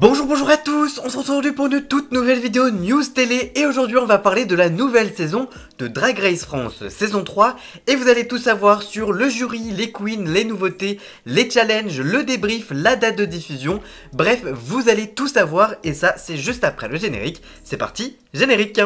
Bonjour à tous, on se retrouve aujourd'hui pour une toute nouvelle vidéo news télé et aujourd'hui on va parler de la nouvelle saison de Drag Race France saison 3 et vous allez tout savoir sur le jury, les queens, les nouveautés, les challenges, le débrief, la date de diffusion, bref vous allez tout savoir et ça c'est juste après le générique. C'est parti, générique.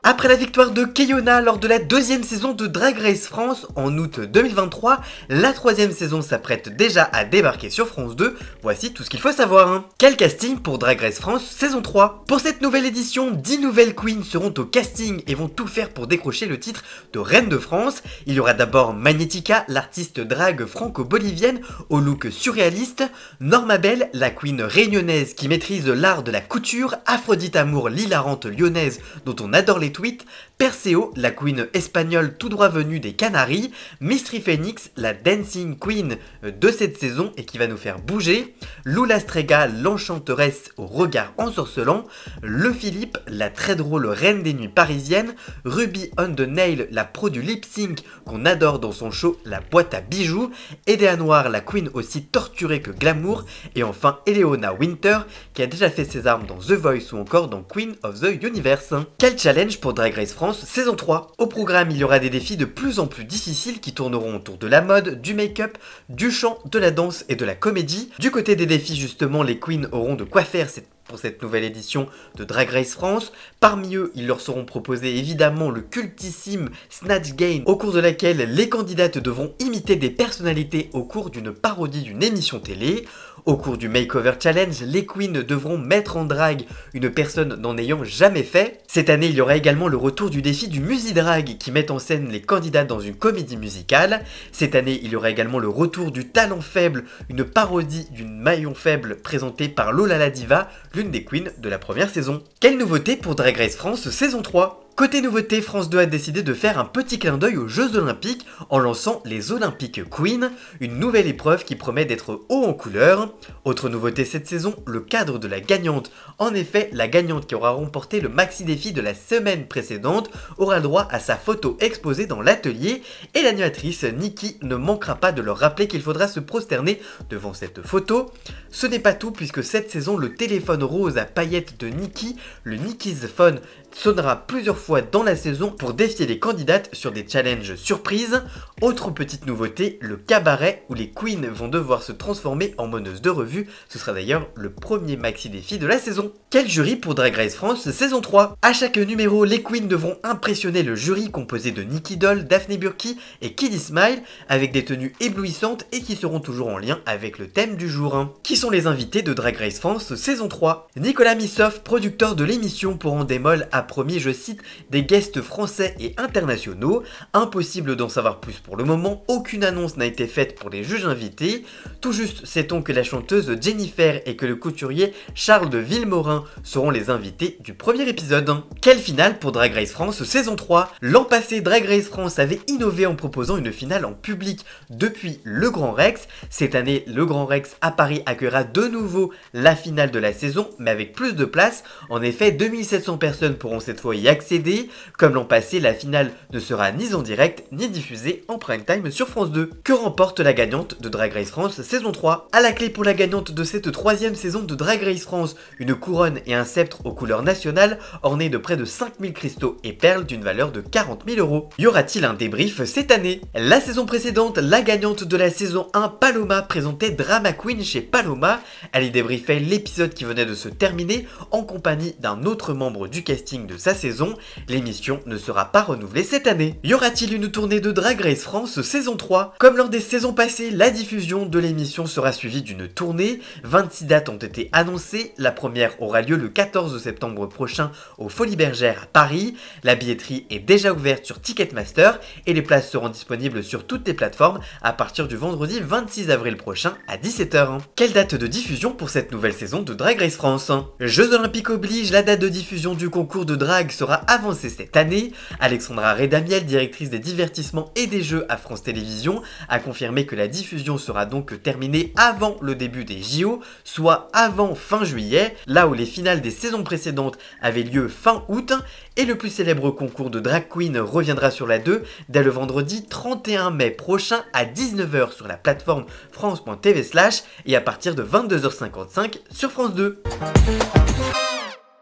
Après la victoire de Keyona lors de la deuxième saison de Drag Race France en août 2023, la troisième saison s'apprête déjà à débarquer sur France 2. Voici tout ce qu'il faut savoir. Quel casting pour Drag Race France saison 3? Pour cette nouvelle édition, 10 nouvelles queens seront au casting et vont tout faire pour décrocher le titre de Reine de France. Il y aura d'abord Magnetica, l'artiste drague franco-bolivienne au look surréaliste, Norma Belle, la queen réunionnaise qui maîtrise l'art de la couture, Aphrodite Amour, l'hilarante lyonnaise dont on adore les tweets, Perseo, la queen espagnole tout droit venue des Canaries, Mystery Phoenix, la dancing queen de cette saison et qui va nous faire bouger, Lula Strega, l'enchanteresse au regard ensorcelant, Le Philippe, la très drôle reine des nuits parisiennes, Ruby on the Nail, la pro du lip sync qu'on adore dans son show La boîte à bijoux, Edea Noir, la queen aussi torturée que glamour, et enfin Eleona Winter qui a déjà fait ses armes dans The Voice ou encore dans Queen of the Universe. Quel challenge pour Drag Race France saison 3. Au programme, il y aura des défis de plus en plus difficiles qui tourneront autour de la mode, du make-up, du chant, de la danse et de la comédie. Du côté des défis justement, les queens auront de quoi faire pour cette nouvelle édition de Drag Race France. Parmi eux, ils leur seront proposés évidemment le cultissime Snatch Game, au cours de laquelle les candidates devront imiter des personnalités au cours d'une parodie d'une émission télé. Au cours du Makeover Challenge, les queens devront mettre en drague une personne n'en ayant jamais fait. Cette année, il y aura également le retour du défi du Musidrag qui met en scène les candidates dans une comédie musicale. Cette année, il y aura également le retour du Talent Faible, une parodie d'une maillon faible présentée par Lola la Diva, l'une des queens de la première saison. Quelle nouveauté pour Drag Race France saison 3? Côté nouveauté, France 2 a décidé de faire un petit clin d'œil aux Jeux Olympiques en lançant les Olympiques Queen, une nouvelle épreuve qui promet d'être haut en couleur. Autre nouveauté cette saison, le cadre de la gagnante. En effet, la gagnante qui aura remporté le maxi défi de la semaine précédente aura droit à sa photo exposée dans l'atelier et l'animatrice Nikki ne manquera pas de leur rappeler qu'il faudra se prosterner devant cette photo. Ce n'est pas tout puisque cette saison, le téléphone rose à paillettes de Nikki, le Nikki's Phone, sonnera plusieurs fois dans la saison pour défier les candidates sur des challenges surprises. Autre petite nouveauté, le cabaret où les queens vont devoir se transformer en meneuses de revue. Ce sera d'ailleurs le premier maxi défi de la saison. Quel jury pour Drag Race France saison 3? À chaque numéro, les queens devront impressionner le jury composé de Nicky Doll, Daphne Burki et Kiddy Smile avec des tenues éblouissantes et qui seront toujours en lien avec le thème du jour. Qui sont les invités de Drag Race France saison 3? Nicolas Missoff, producteur de l'émission pour en démol, a promis, je cite, des guests français et internationaux. Impossible d'en savoir plus pour le moment, aucune annonce n'a été faite pour les juges invités. Tout juste sait-on que la chanteuse Jennifer et que le couturier Charles de Villemorin seront les invités du premier épisode. Quelle finale pour Drag Race France saison 3? L'an passé, Drag Race France avait innové en proposant une finale en public depuis le Grand Rex. Cette année, le Grand Rex à Paris accueillera de nouveau la finale de la saison, mais avec plus de place. En effet, 2700 personnes pourront cette fois y accéder. Comme l'an passé, la finale ne sera ni en direct ni diffusée en prime time sur France 2. Que remporte la gagnante de Drag Race France saison 3? À la clé pour la gagnante de cette troisième saison de Drag Race France, une couronne et un sceptre aux couleurs nationales ornés de près de 5000 cristaux et perles d'une valeur de 40 000 €. Y aura-t-il un débrief cette année? La saison précédente, la gagnante de la saison 1, Paloma, présentait Drama Queen chez Paloma. Elle y débriefait l'épisode qui venait de se terminer en compagnie d'un autre membre du casting de sa saison. L'émission ne sera pas renouvelée cette année. Y aura-t-il une tournée de Drag Race France saison 3? Comme lors des saisons passées, la diffusion de l'émission sera suivie d'une tournée. 26 dates ont été annoncées. La première aura lieu le 14 septembre prochain au Folies Bergère à Paris. La billetterie est déjà ouverte sur Ticketmaster et les places seront disponibles sur toutes les plateformes à partir du vendredi 26 avril prochain à 17 h. Quelle date de diffusion pour cette nouvelle saison de Drag Race France? Jeux Olympiques oblige, la date de diffusion du concours de drague sera avancé cette année. Alexandra Redamiel, directrice des divertissements et des jeux à France Télévisions, a confirmé que la diffusion sera donc terminée avant le début des JO, soit avant fin juillet, là où les finales des saisons précédentes avaient lieu fin août, et le plus célèbre concours de drag queen reviendra sur la 2 dès le vendredi 31 mai prochain à 19h sur la plateforme France.tv/ et à partir de 22h55 sur France 2.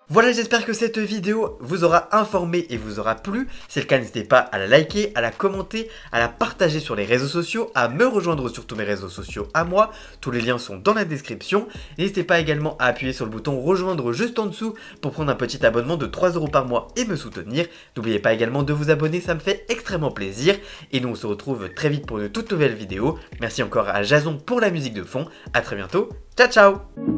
Voilà, j'espère que cette vidéo vous aura informé et vous aura plu. Si c'est le cas, n'hésitez pas à la liker, à la commenter, à la partager sur les réseaux sociaux, à me rejoindre sur tous mes réseaux sociaux à moi. Tous les liens sont dans la description. N'hésitez pas également à appuyer sur le bouton rejoindre juste en dessous pour prendre un petit abonnement de 3 € par mois et me soutenir. N'oubliez pas également de vous abonner, ça me fait extrêmement plaisir. Et nous on se retrouve très vite pour de toutes nouvelles vidéos. Merci encore à Jason pour la musique de fond. À très bientôt. Ciao ciao.